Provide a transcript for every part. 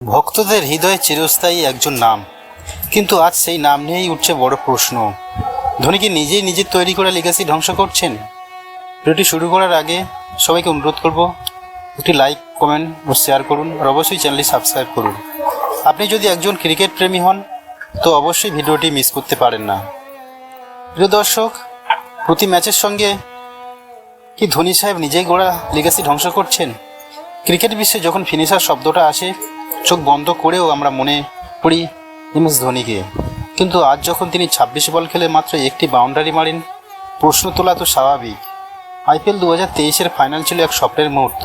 ভক্তদের হৃদয়ে চিরস্থায়ী একজন নাম, কিন্তু আজ সেই নাম নিয়েই উঠছে বড় প্রশ্ন। ধোনি কি নিজেই নিজের তৈরি করা লিগ্যাসি ধ্বংস করছেন? ভিডিওটি শুরু করার আগে সবাইকে অনুরোধ করব, একটি লাইক, কমেন্ট ও শেয়ার করুন, আর অবশ্যই চ্যানেলটি সাবস্ক্রাইব করুন। আপনি যদি একজন ক্রিকেট প্রেমী হন তো অবশ্যই ভিডিওটি মিস করতে পারেন না। প্রিয় দর্শক, প্রতি ম্যাচের সঙ্গে কি ধোনি সাহেব নিজেই গড়া লিগ্যাসি ধ্বংস করছেন? ক্রিকেট বিশ্বে যখন ফিনিশার শব্দটা আসে, চোখ বন্ধ করেও আমরা মনে করি MS ধোনিকে, কিন্তু আজ যখন তিনি 26 বল খেলে মাত্র একটি বাউন্ডারি মারেন, প্রশ্ন তোলা তো স্বাভাবিক। IPL 2023-এর ফাইনাল ছিল এক স্বপ্নের মুহূর্ত।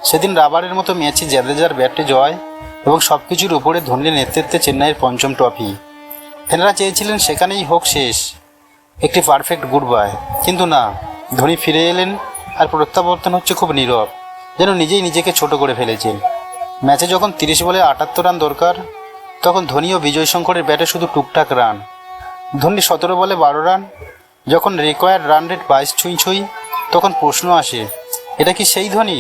সেদিন রাবারের মতো ম্যাচে জাদেজার ব্যাটে জয় এবং সব কিছুর উপরে ধোনির নেতৃত্বে চেন্নাইয়ের পঞ্চম ট্রফি। ফ্যানেরা চেয়েছিলেন সেখানেই হোক শেষ, একটি পারফেক্ট গুড বাই। কিন্তু না, ধোনি ফিরে এলেন, আর প্রত্যাবর্তন হচ্ছে খুব নীরব, যেন নিজেই নিজেকে ছোট করে ফেলেছেন। ম্যাচে যখন 30 বলে 78 রান দরকার, তখন ধোনি ও বিজয় শঙ্করের ব্যাটে শুধু টুকটাক রান। ধোনি 17 বলে 12 রান, যখন রিকোয়ার্ড রান রেট 22 ছুঁই, তখন প্রশ্ন আসে, এটা কি সেই ধোনি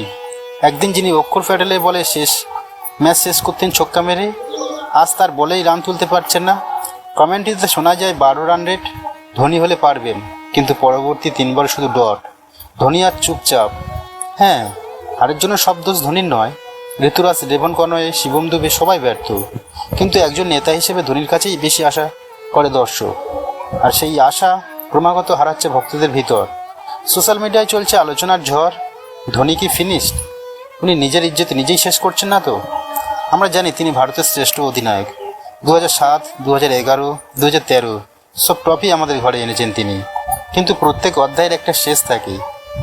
একদিন যিনি অক্ষর প্যাটেলের বলে ম্যাচ শেষ করতেন ছক্কা মেরে? আজ তার বলেই রান তুলতে পারছেন না। কমেন্ট্রিতে শোনা যায় 12 রান রেট, ধোনি হলে পারবেন, কিন্তু পরবর্তী 3 বল শুধু ডট। ধোনি আর চুপচাপ। হ্যাঁ, আরেকজনের সব দোষ ধোনির নয়। ঋতুরাজ, ডেভন কনওয়ে, শিবম দুবে সবাই ব্যর্থ, কিন্তু একজন নেতা হিসেবে ধোনির কাছেই বেশি আশা করে দর্শক, আর সেই আশা ক্রমাগত হারাচ্ছে ভক্তদের ভিতর। সোশ্যাল মিডিয়ায় চলছে আলোচনার ঝড়, ধোনি কি ফিনিশড? উনি নিজের ইজ্জত নিজেই শেষ করছেন না তো? আমরা জানি তিনি ভারতের শ্রেষ্ঠ অধিনায়ক। 2007, 2011, 2013 সব ট্রফি আমাদের ঘরে এনেছেন তিনি, কিন্তু প্রত্যেক অধ্যায়ের একটা শেষ থাকে,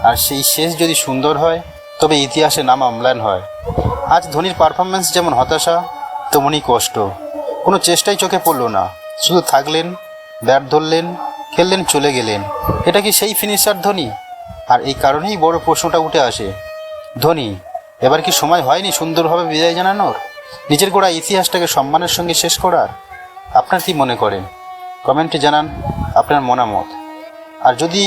আর সেই শেষ যদি সুন্দর হয় তবে ইতিহাসে নাম অম্লান হয়। আজ ধোনির পারফরমেন্স যেমন হতাশা, তেমনই কষ্ট। কোনো চেষ্টাই চোখে পড়ল না, শুধু থাকলেন, ব্যাট ধরলেন, খেললেন, চলে গেলেন। এটা কি সেই ফিনিশার ধোনি? আর এই কারণেই বড় প্রশ্নটা উঠে আসে, ধোনি এবার কি সময় হয়নি সুন্দরভাবে বিদায় জানানোর, নিজের গড়া ইতিহাসটাকে সম্মানের সঙ্গে শেষ করার? আপনার কি মনে করেন? কমেন্টে জানান আপনার মতামত। আর যদি